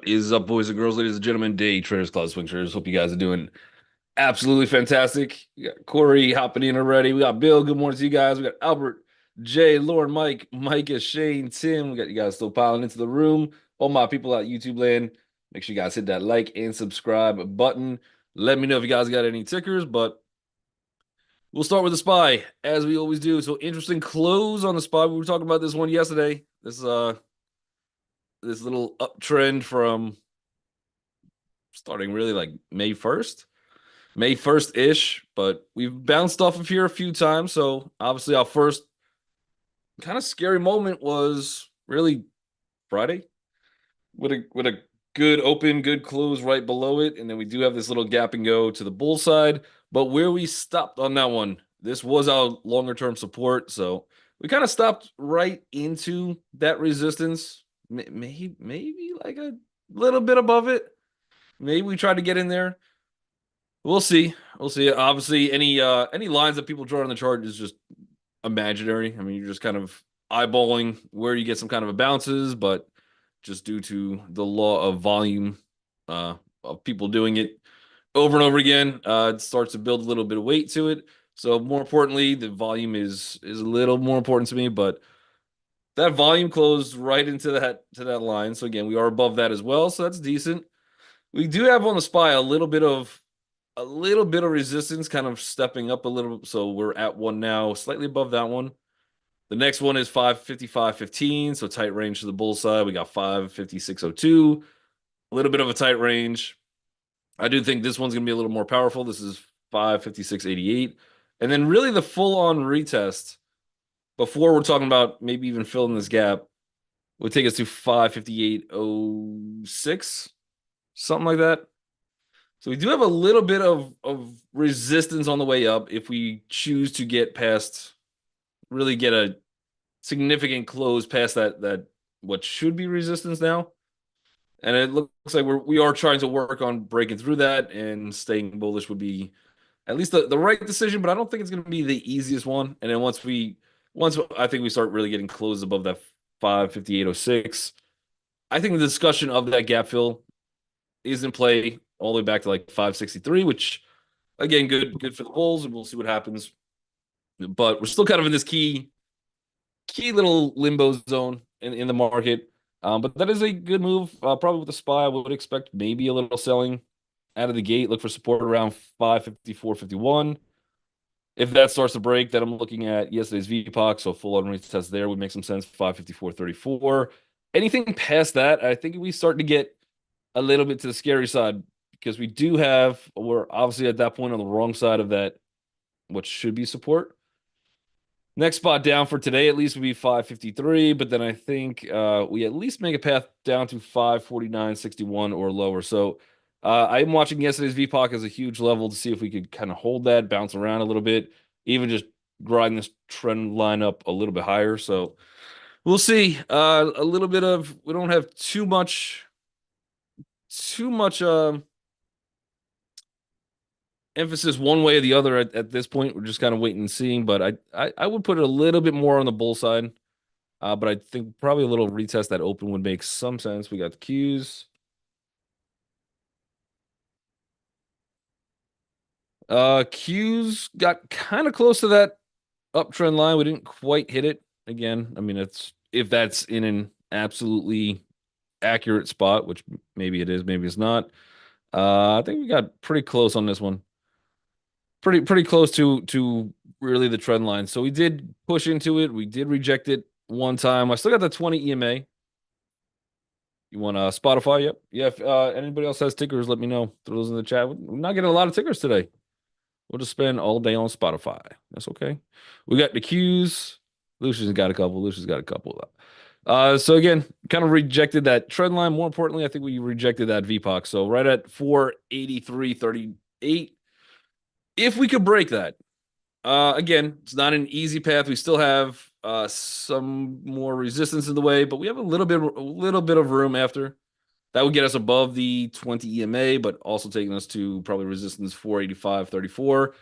Is up, boys and girls, ladies and gentlemen, day traders, cloud swing traders. Hope you guys are doing absolutely fantastic. We got Corey hopping in already. We got Bill. Good morning to you guys. We got Albert, Jay, Lauren, Mike, Micah, Shane, Tim. We got you guys still piling into the room. All my people out YouTube land. Make sure you guys hit that like and subscribe button. Let me know if you guys got any tickers, but we'll start with the SPY as we always do. So interesting close on the SPY. We were talking about this one yesterday. This little uptrend from starting really like May 1st, May 1st ish, but we've bounced off of here a few times. So obviously, our first kind of scary moment was really Friday with a good open, good close right below it. And then we do have this little gap and go to the bull side. But where we stopped on that one, this was our longer term support. So we kind of stopped right into that resistance, maybe like a little bit above it. Maybe we tried to get in there. We'll see. We'll see. Obviously, any lines that people draw on the chart is just imaginary. I mean, you're just kind of eyeballing where you get some kind of a bounces, but just due to the law of volume of people doing it over and over again, it starts to build a little bit of weight to it. So more importantly, the volume is a little more important to me, but that volume closed right into that line. So again, we are above that as well. So that's decent. We do have on the SPY a little bit of resistance, kind of stepping up a little. So we're at one now, slightly above that one. The next one is 555.15, so tight range to the bull side. We got 556.02, a little bit of a tight range. I do think this one's going to be a little more powerful. This is 556.88. And then really the full-on retest before we're talking about maybe even filling this gap would take us to 558.06, something like that. So we do have a little bit of resistance on the way up if we choose to get past, really get a significant close past that what should be resistance now. And it looks like we are trying to work on breaking through that, and staying bullish would be at least the right decision, but I don't think it's going to be the easiest one. And then once I think we start really getting close above that 558.06, I think the discussion of that gap fill is in play all the way back to like 563, which again, good for the bulls, and we'll see what happens. But we're still kind of in this key little limbo zone in the market. But that is a good move. Probably with the SPY, I would expect maybe a little selling out of the gate. Look for support around 554.51. If that starts to break, then I'm looking at yesterday's VPOC, so full on retest there would make some sense. 554.34. Anything past that, I think we start to get a little bit to the scary side, because we're obviously at that point on the wrong side of that, what should be support. Next spot down for today, at least, would be 553, but then I think we at least make a path down to 549.61 or lower. So I'm watching yesterday's VPOC as a huge level to see if we could kind of hold that, bounce around a little bit, even just grind this trend line up a little bit higher. So we'll see. A little bit of, we don't have too much emphasis one way or the other at this point. We're just kind of waiting and seeing, but I would put it a little bit more on the bull side. But I think probably a little retest that open would make some sense. We got the Qs. Qs got kind of close to that uptrend line. We didn't quite hit it. Again, I mean, it's if that's in an absolutely accurate spot, which maybe it is, maybe it's not. I think we got pretty close on this one. Pretty close to really the trend line. So we did push into it. We did reject it one time. I still got the 20 EMA. You want Spotify? Yep. Yeah. If anybody else has tickers, let me know. Throw those in the chat. We're not getting a lot of tickers today. We'll just spend all day on Spotify. That's okay. We got the Qs. Lucian's got a couple. Lucian's got a couple. So again, kind of rejected that trend line. More importantly, I think we rejected that VPOC. So right at 483.38. If we could break that, again, it's not an easy path. We still have some more resistance in the way, but we have a little bit of room after. That would get us above the 20 EMA, but also taking us to probably resistance 485.34.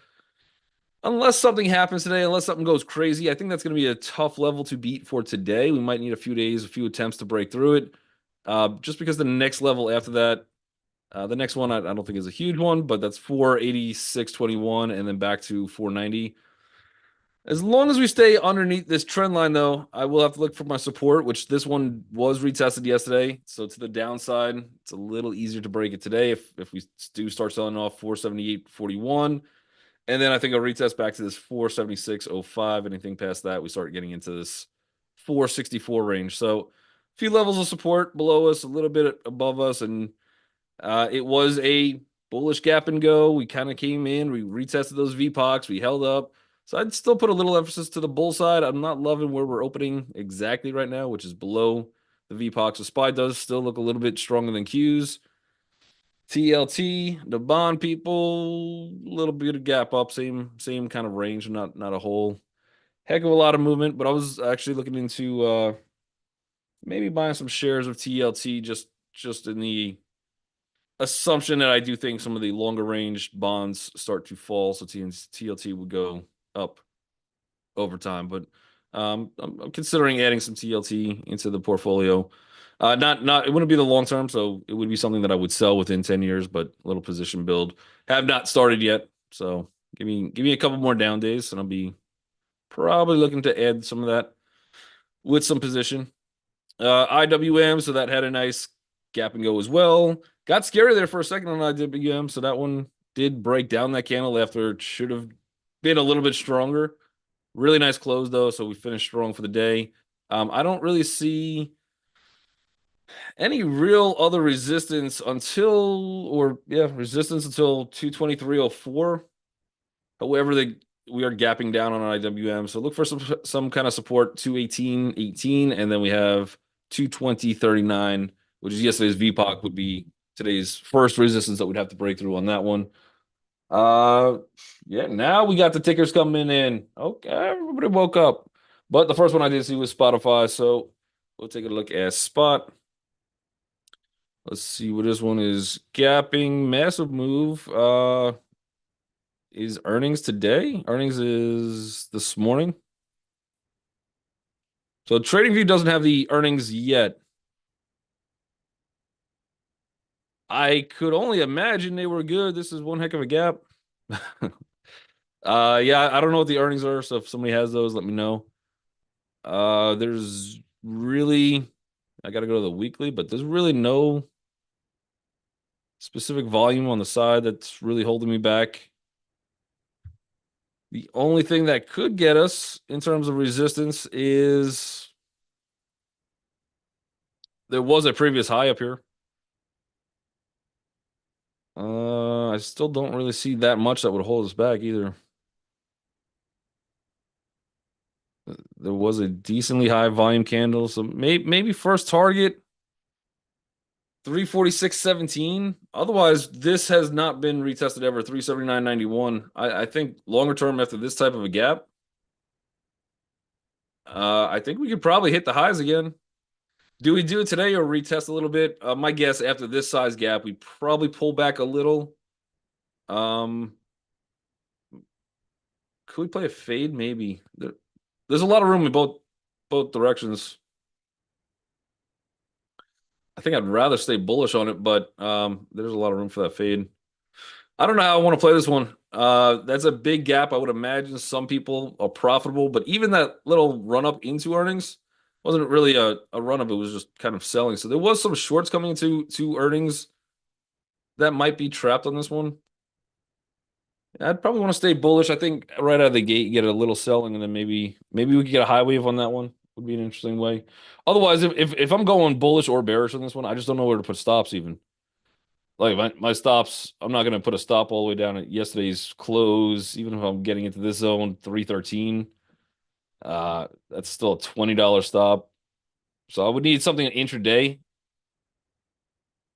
Unless something happens today, unless something goes crazy, I think that's going to be a tough level to beat for today. We might need a few days, a few attempts to break through it. just because the next level after that, the next one I don't think is a huge one, but that's 486.21 and then back to 490. As long as we stay underneath this trend line, though, I will have to look for my support, which this one was retested yesterday. So to the downside, it's a little easier to break it today if we do start selling off 478.41. And then I think I'll retest back to this 476.05. Anything past that, we start getting into this 464 range. So a few levels of support below us, a little bit above us, and it was a bullish gap and go. We kind of came in, we retested those VPOCs, we held up. So I'd still put a little emphasis to the bull side. I'm not loving where we're opening exactly right now, which is below the VPOC. So SPY does still look a little bit stronger than Qs. TLT, the bond people, a little bit of gap up, same kind of range, not a whole heck of a lot of movement. But I was actually looking into maybe buying some shares of TLT just in the assumption that I do think some of the longer range bonds start to fall, so TLT would go up over time. But I'm considering adding some TLT into the portfolio. Not it wouldn't be the long term, so it would be something that I would sell within 10 years, but a little position build. Have not started yet, so give me a couple more down days, and I'll be probably looking to add some of that with some position. IWM, so that had a nice gap and go as well. Got scary there for a second on IWM, so that one did break down that candle after it should have been a little bit stronger. Really nice close though, so we finished strong for the day. I don't really see any real other resistance resistance until 223.04. However, we are gapping down on IWM, so look for some kind of support 218.18, and then we have 220.39, which is yesterday's VPOC, would be today's first resistance that we'd have to break through on that one. Yeah, now we got the tickers coming in. Okay, everybody woke up. But the first one I did see was Spotify, so we'll take a look at Spot. Let's see what this one is. Gapping, massive move. Is earnings today? Earnings is this morning. So TradingView doesn't have the earnings yet. I could only imagine they were good. This is one heck of a gap. Yeah, I don't know what the earnings are, so if somebody has those, let me know. There's really, I got to go to the weekly, but there's really no specific volume on the side that's really holding me back. The only thing that could get us in terms of resistance is there was a previous high up here. I still don't really see that much that would hold us back either. There was a decently high volume candle, so maybe first target 346.17. Otherwise, this has not been retested ever. 379.91. I think longer term after this type of a gap, I think we could probably hit the highs again. Do we do it today or retest a little bit? My guess after this size gap, we probably pull back a little. Could we play a fade? Maybe. There's a lot of room in both directions. I think I'd rather stay bullish on it, but there's a lot of room for that fade. I don't know how I want to play this one. That's a big gap. I would imagine some people are profitable, but even that little run up into earnings wasn't really a run up. It was just kind of selling. So there was some shorts coming into earnings that might be trapped on this one. I'd probably want to stay bullish. I think right out of the gate, you get a little selling, and then maybe we could get a high wave on that one. Would be an interesting way. Otherwise, if I'm going bullish or bearish on this one, I just don't know where to put stops even. Like my stops, I'm not going to put a stop all the way down at yesterday's close, even if I'm getting into this zone 313. That's still a $20 stop. So I would need something intraday.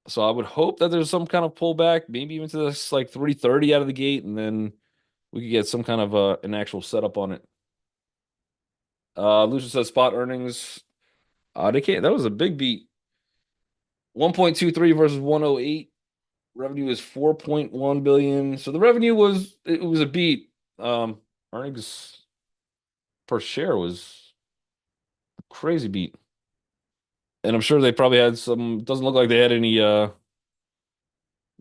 So I would hope that there's some kind of pullback, maybe even to this like 330 out of the gate, and then we could get some kind of an actual setup on it. Lucian says spot earnings. They can't. That was a big beat. 1.23 versus 108. Revenue is 4.1 billion. So the revenue was a beat. Earnings per share was a crazy beat. And I'm sure they probably had some, doesn't look like they had any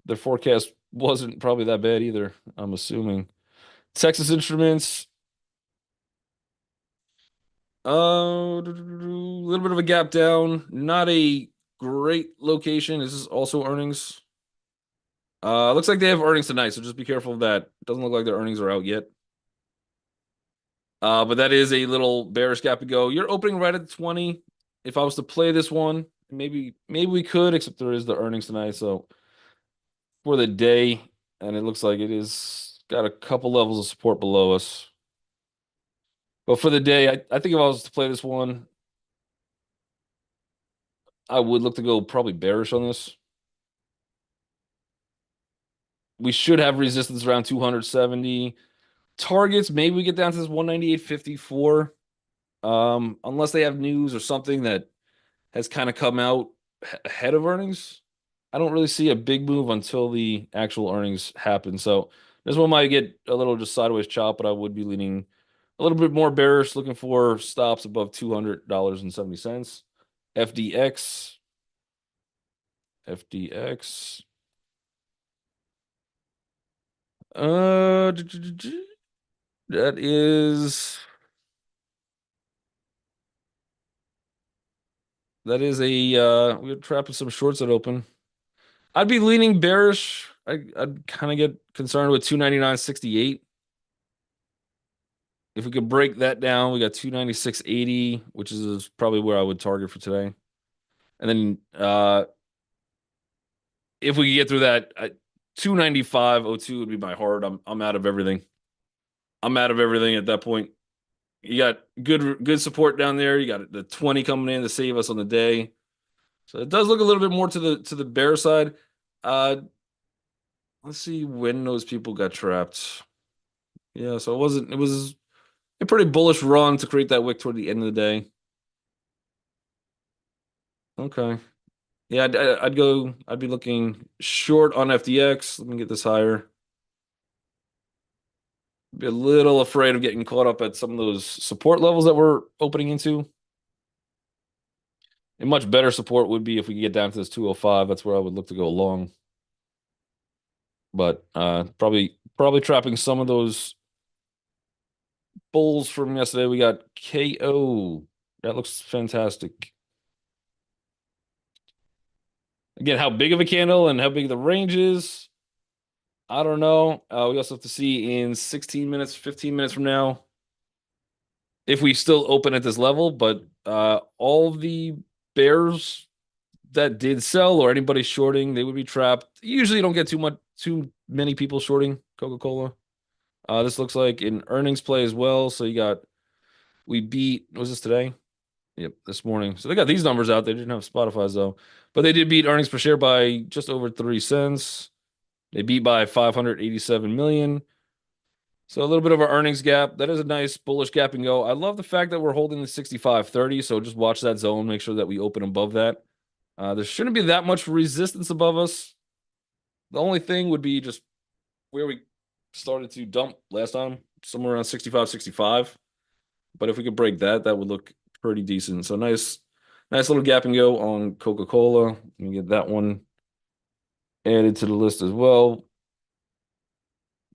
their forecast wasn't probably that bad either, I'm assuming. Texas Instruments, a little bit of a gap down. Not a great location. This is also earnings. Looks like they have earnings tonight, so just be careful of that. Doesn't look like their earnings are out yet. But that is a little bearish gap to go. You're opening right at 20. If I was to play this one, maybe we could, except there is the earnings tonight. So for the day, and it looks like it is got a couple levels of support below us. But for the day, I think if I was to play this one, I would look to go probably bearish on this. We should have resistance around 270. Targets, maybe we get down to this 198.54. Unless they have news or something that has kind of come out ahead of earnings. I don't really see a big move until the actual earnings happen. So this one might get a little just sideways chop, but I would be leaning a little bit more bearish, looking for stops above $200.70. FDX, FDX. That is a we're trapped with some shorts that open. I'd be leaning bearish. I'd kind of get concerned with 299.68. If we could break that down, we got 296.80, which is probably where I would target for today. And then if we could get through that, 295.02 would be my hard. I'm out of everything. I'm out of everything at that point. You got good support down there. You got the 20 coming in to save us on the day. So it does look a little bit more to the bear side. Uh let's see when those people got trapped. Yeah, so it was a pretty bullish run to create that wick toward the end of the day. Okay. Yeah, I'd be looking short on FDX. Let me get this higher. Be a little afraid of getting caught up at some of those support levels that we're opening into. A much better support would be if we could get down to this 205. That's where I would look to go long. But probably trapping some of those bulls from yesterday. We got KO. That looks fantastic. Again, how big of a candle and how big the range is, I don't know. We also have to see in 16 minutes, 15 minutes from now, if we still open at this level. But all the bears that did sell or anybody shorting, they would be trapped. Usually, you don't get too many people shorting Coca-Cola. This looks like an earnings play as well. So we beat, was this today? Yep, this morning. So they got these numbers out. They didn't have Spotify's though, but they did beat earnings per share by just over 3 cents. They beat by 587 million. So a little bit of our earnings gap. That is a nice bullish gap and go. I love the fact that we're holding the 65.30. So just watch that zone. Make sure that we open above that. There shouldn't be that much resistance above us. The only thing would be just where we started to dump last time, somewhere around 65, 65. But if we could break that, that would look pretty decent. So nice little gap and go on Coca-Cola. Let me get that one added to the list as well.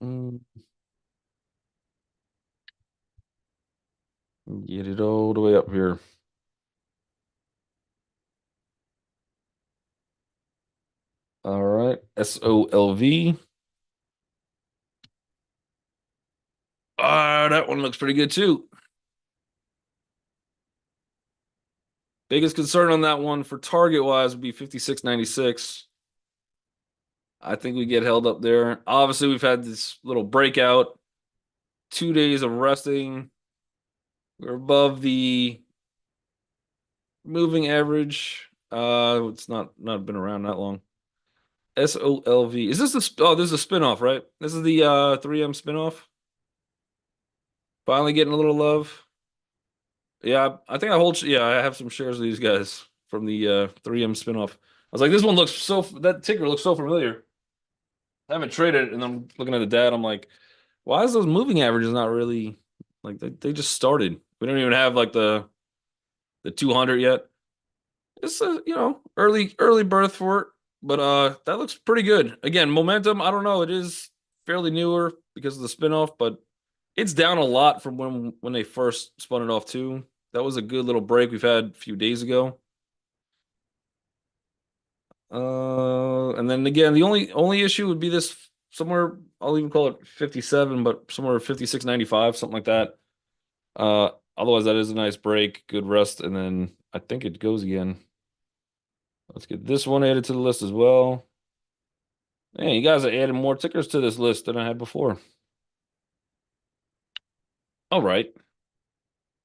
Mm, Get it all the way up here. All right. SOLV. That one looks pretty good too. Biggest concern on that one for target wise would be 56.96. I think we get held up there. Obviously, we've had this little breakout, 2 days of resting. We're above the moving average. It's not been around that long. SOLV. Is this this is a spinoff, right? This is the 3M spinoff. Finally getting a little love. Yeah, I think I have some shares of these guys from the 3M spinoff. I was like, this one looks that ticker looks so familiar. I haven't traded it, and I'm looking at the data. I'm like, why is those moving averages not really like they just started? We don't even have like the 200 yet. It's a, early birth for it, but that looks pretty good. Again, momentum, I don't know, it is fairly newer because of the spinoff, but it's down a lot from when they first spun it off too. That was a good little break we've had a few days ago. And then again, the only issue would be this somewhere, I'll even call it 57, but somewhere 56.95, something like that. Otherwise that is a nice break, good rest, and then I think it goes again. Let's get this one added to the list as well. Man, you guys are adding more tickers to this list than I had before. All right.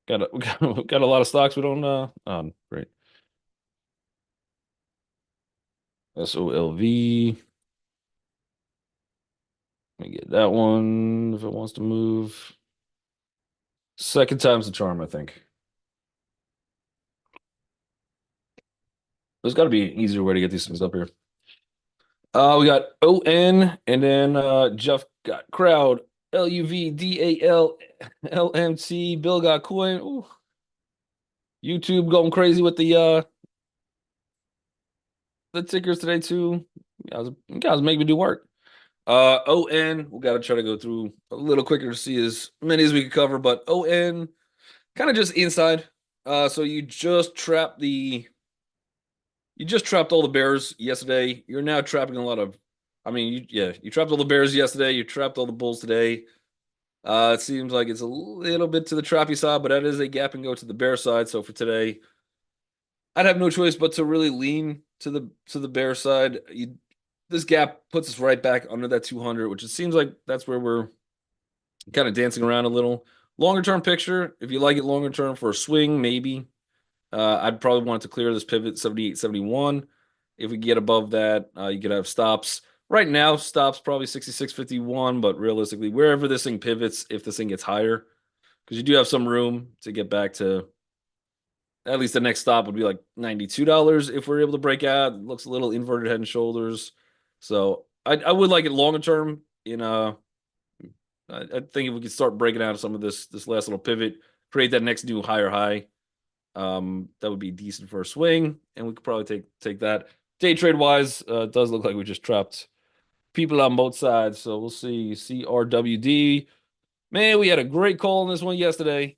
Got a lot of stocks we don't great. SOLV. Let me get that one if it wants to move. Second time's the charm, I think. There's got to be an easier way to get these things up here. We got ON, and then Jeff got Crowd, LUV, DAL, LMT, Bill got Coin. Ooh. YouTube going crazy with the tickers today too. You guys make me do work. ON, we got to try to go through a little quicker to see as many as we can cover, but ON kind of just inside. So you just trapped all the bears yesterday. You're now trapping a lot of, I mean, you trapped all the bears yesterday. You trapped all the bulls today. It seems like it's a little bit to the trappy side, but that is a gap and go to the bear side. So for today, I'd have no choice but to really lean to the bear side. This gap puts us right back under that 200, which it seems like that's where we're kind of dancing around a little. Longer term picture, if you like it longer term for a swing, maybe. I'd probably want it to clear this pivot 78, 71. If we get above that, you could have stops. Right now, stops probably 66.51, but realistically, wherever this thing pivots, if this thing gets higher, because you do have some room to get back to at least the next stop would be like $92 if we're able to break out. It looks a little inverted head and shoulders. So I would like it longer term. I think if we could start breaking out of some of this last little pivot, create that next new higher high, that would be decent for a swing, and we could probably take that. Day trade wise, it does look like we just trapped people on both sides. So we'll see. CRWD. Man, we had a great call on this one yesterday.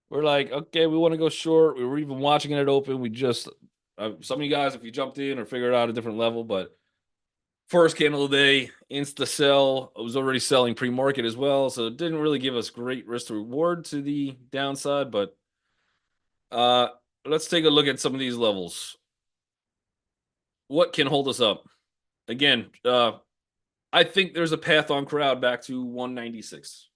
We're like, okay, we want to go short. We were even watching it open. We just some of you guys, if you jumped in or figured out a different level, but first candle of the day, insta sell. I was already selling pre-market as well, so it didn't really give us great risk to reward to the downside. But uh, let's take a look at some of these levels. What can hold us up? Again, I think there's a path on crowd back to 196,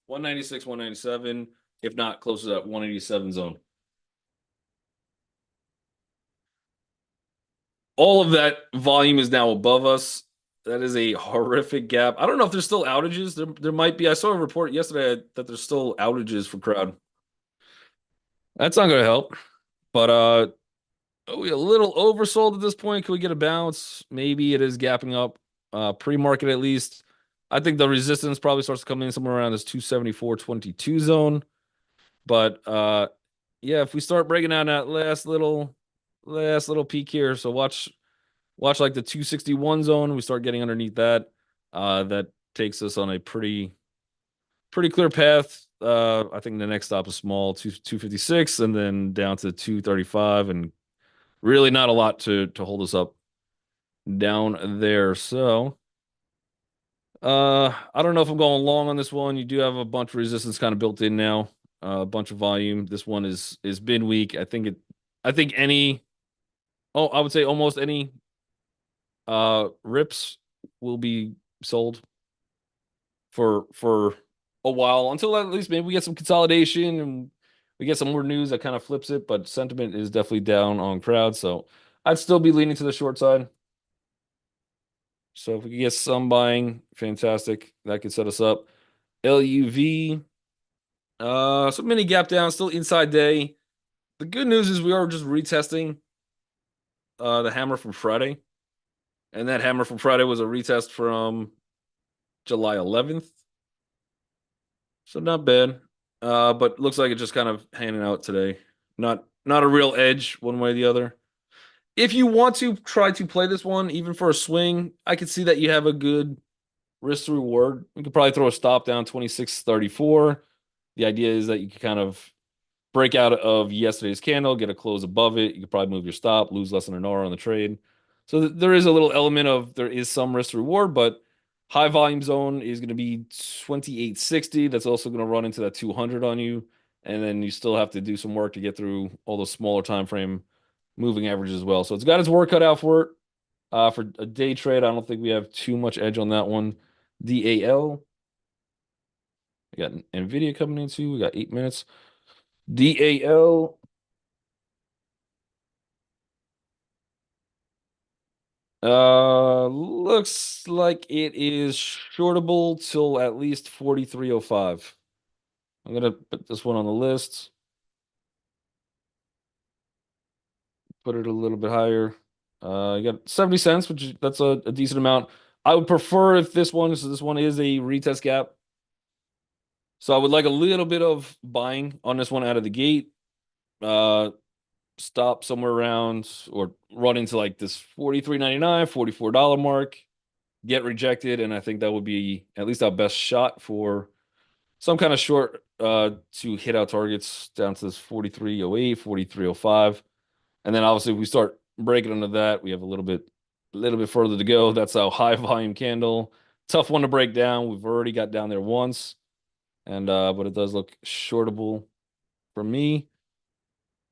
196, 197, if not closer to that 187 zone. All of that volume is now above us. That is a horrific gap. I don't know if there's still outages. There might be. I saw a report yesterday that there's still outages for crowd. That's not going to help. But are we a little oversold at this point? Can we get a bounce? Maybe it is gapping up. Pre-market at least. I think the resistance probably starts to come in somewhere around this 274.22 zone. But yeah, if we start breaking down that last little peak here, so watch like the 261 zone. We start getting underneath that. That takes us on a pretty clear path. I think the next stop is small, 256, and then down to 235, and really not a lot to hold us up down there. So I don't know if I'm going long on this one. You do have a bunch of resistance kind of built in now, a bunch of volume. This one is been weak. I think any I would say almost any rips will be sold for a while until at least maybe we get some consolidation and we get some more news that kind of flips it. But sentiment is definitely down on crowd, so I'd still be leaning to the short side. So if we could get some buying, fantastic. That could set us up. LUV, so mini gap down, still inside day. The good news is we are just retesting the hammer from Friday, and that hammer from Friday was a retest from July 11th. So not bad. But looks like it's just kind of hanging out today. Not not a real edge one way or the other. If you want to try to play this one, even for a swing, I could see that you have a good risk to reward. You could probably throw a stop down 26.34. The idea is that you can kind of break out of yesterday's candle, get a close above it. You could probably move your stop, lose less than an hour on the trade. So there is a little element of there is some risk to reward, but high volume zone is going to be 28.60. That's also going to run into that 200 on you. And then you still have to do some work to get through all the smaller time frame moving averages as well. So it's got its work cut out for it. For a day trade, I don't think we have too much edge on that one. DAL. We got NVIDIA coming in too. We got 8 minutes. DAL. Looks like it is shortable till at least 43.05. I'm gonna put this one on the list. Put it a little bit higher. You got 70 cents, which that's a decent amount. I would prefer if this one, so this one is a retest gap. So I would like a little bit of buying on this one out of the gate. Stop somewhere around or run into like this $43.99, $44 mark, get rejected, and I think that would be at least our best shot for some kind of short to hit our targets down to this 43.08, 43.05. And then obviously if we start breaking under that, we have a little bit further to go. That's our high volume candle. Tough one to break down. We've already got down there once. And but it does look shortable for me.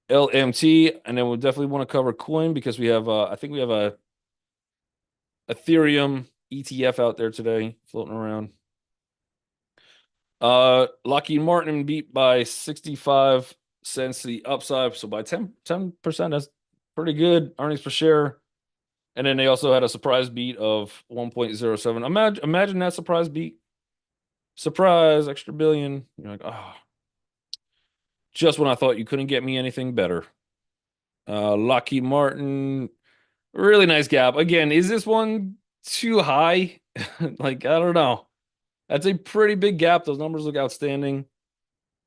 LMT, and then we'll definitely want to cover coin because we have I think we have a Ethereum ETF out there today floating around. Lockheed Martin beat by 65 cents to the upside, so by 10%, that's pretty good earnings per share. And then they also had a surprise beat of 1.07. Imagine that surprise beat. Surprise, extra billion. You're like, oh, just when I thought you couldn't get me anything better. Lockheed Martin, really nice gap. Again, is this one too high? Like, I don't know. That's a pretty big gap. Those numbers look outstanding.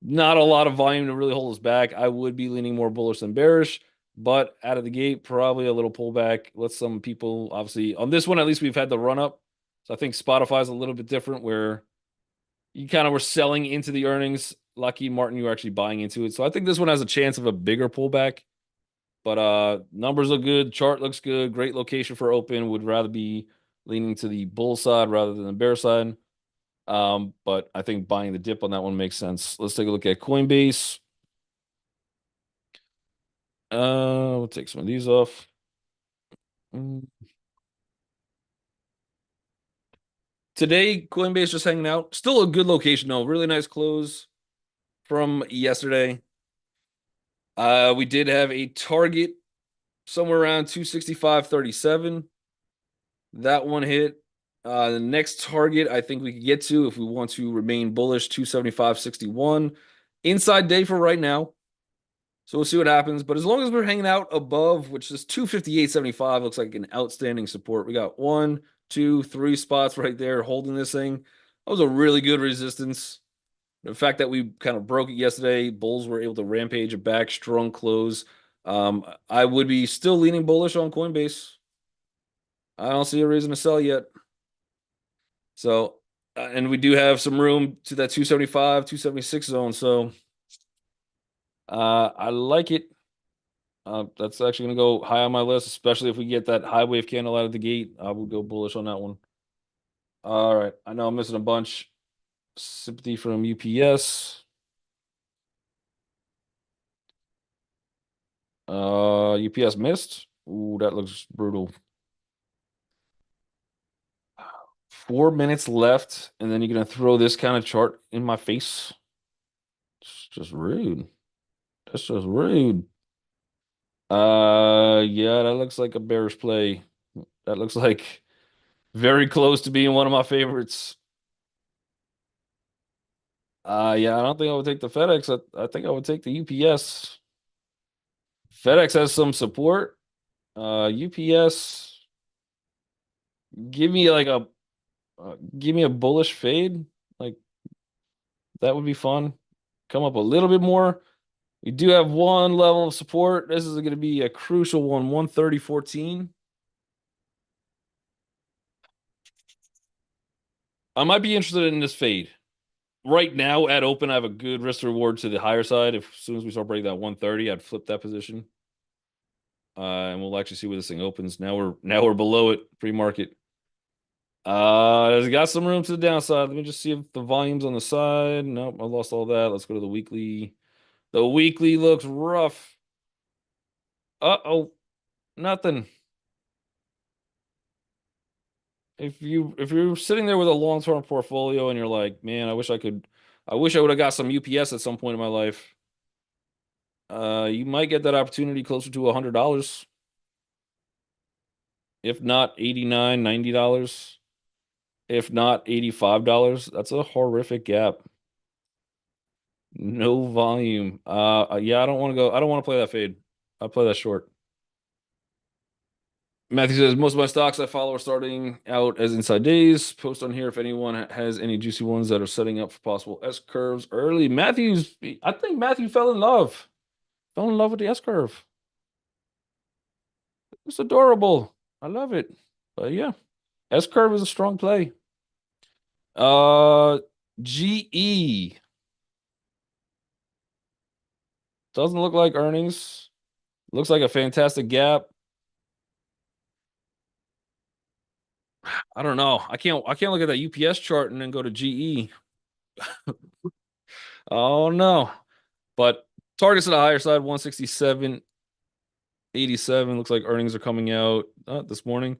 Not a lot of volume to really hold us back. I would be leaning more bullish than bearish, but out of the gate, probably a little pullback. Let some people, obviously, on this one, at least we've had the run up. So I think Spotify's a little bit different where you kind of were selling into the earnings. Lockheed Martin, you were actually buying into it. So I think this one has a chance of a bigger pullback. But numbers look good, chart looks good, great location for open. Would rather be leaning to the bull side rather than the bear side. But I think buying the dip on that one makes sense. Let's take a look at Coinbase. We'll take some of these off. Today, Coinbase just hanging out. Still a good location though. Really nice close from yesterday. We did have a target somewhere around 265.37. That one hit. The next target I think we could get to if we want to remain bullish, 275.61. Inside day for right now. So we'll see what happens. But as long as we're hanging out above, which is 258.75, looks like an outstanding support. We got 1, 2, 3 spots right there holding this thing. That was a really good resistance. The fact that we kind of broke it yesterday, bulls were able to rampage it back, strong close. I would be still leaning bullish on Coinbase. I don't see a reason to sell yet. So, and we do have some room to that 275, 276 zone. So, I like it. That's actually going to go high on my list, especially if we get that high wave candle out of the gate. I would go bullish on that one. All right. I know I'm missing a bunch. Sympathy from UPS. UPS missed. Ooh, that looks brutal. 4 minutes left, and then you're gonna throw this kind of chart in my face. It's just rude. That's just rude. Yeah, that looks like a bearish play. That looks like very close to being one of my favorites. Yeah, I don't think I would take the FedEx. I think I would take the UPS. FedEx has some support. UPS, give me like a give me a bullish fade. Like that would be fun. Come up a little bit more. We do have one level of support. This is going to be a crucial one, 130.14. I might be interested in this fade. Right now at open, I have a good risk to reward to the higher side. If as soon as we start breaking that 130, I'd flip that position. And we'll actually see where this thing opens. Now we're below it pre-market. It's got some room to the downside. Let me just see if the volume's on the side. Nope, I lost all that. Let's go to the weekly. The weekly looks rough. Uh-oh, nothing. If you're sitting there with a long-term portfolio and you're like, man, I wish I would have got some UPS at some point in my life. You might get that opportunity closer to $100, if not 89, $90, if not $85. That's a horrific gap. No volume. Yeah, I don't want to play that fade. I'll play that short. Matthew says most of my stocks I follow are starting out as inside days. Post on here if anyone has any juicy ones that are setting up for possible S curves early. I think Matthew fell in love. Fell in love with the S curve. It's adorable. I love it. But yeah, S curve is a strong play. Uh, GE doesn't look like earnings. Looks like a fantastic gap. I don't know. I can't look at that UPS chart and then go to GE. Oh no. But targets at the higher side, 167.87. Looks like earnings are coming out this morning.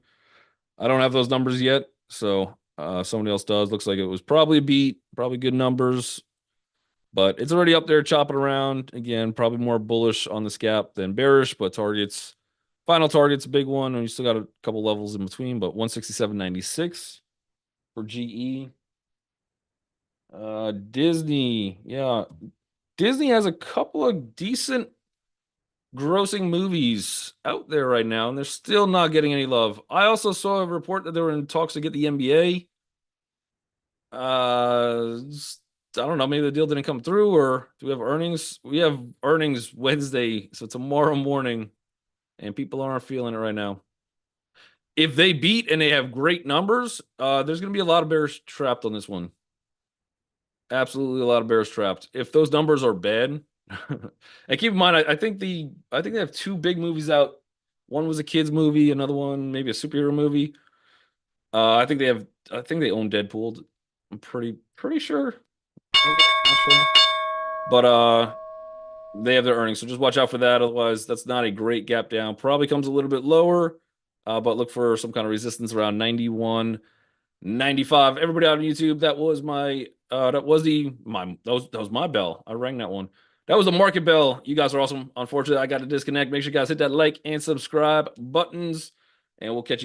I don't have those numbers yet, so somebody else does. Looks like it was probably a beat, probably good numbers, but it's already up there chopping around. Again, probably more bullish on this gap than bearish, but final target's a big one, and you still got a couple levels in between, but 167.96 for GE. Disney, yeah. Disney has a couple of decent grossing movies out there right now, and they're still not getting any love. I also saw a report that they were in talks to get the NBA. I don't know, maybe the deal didn't come through, or do we have earnings? We have earnings Wednesday, so tomorrow morning, and people aren't feeling it right now. If they beat and they have great numbers, there's going to be a lot of bears trapped on this one. Absolutely, a lot of bears trapped. If those numbers are bad, and keep in mind, I think they have two big movies out. One was a kids movie, another one maybe a superhero movie. I think they own Deadpool. I'm pretty sure. Not sure. But they have their earnings, so just watch out for that. Otherwise, that's not a great gap down. Probably comes a little bit lower, but look for some kind of resistance around 91.95. Everybody out on YouTube, that was my bell. I rang that one. That was the market bell. You guys are awesome. Unfortunately, I got to disconnect. Make sure you guys hit that like and subscribe buttons, and we'll catch you.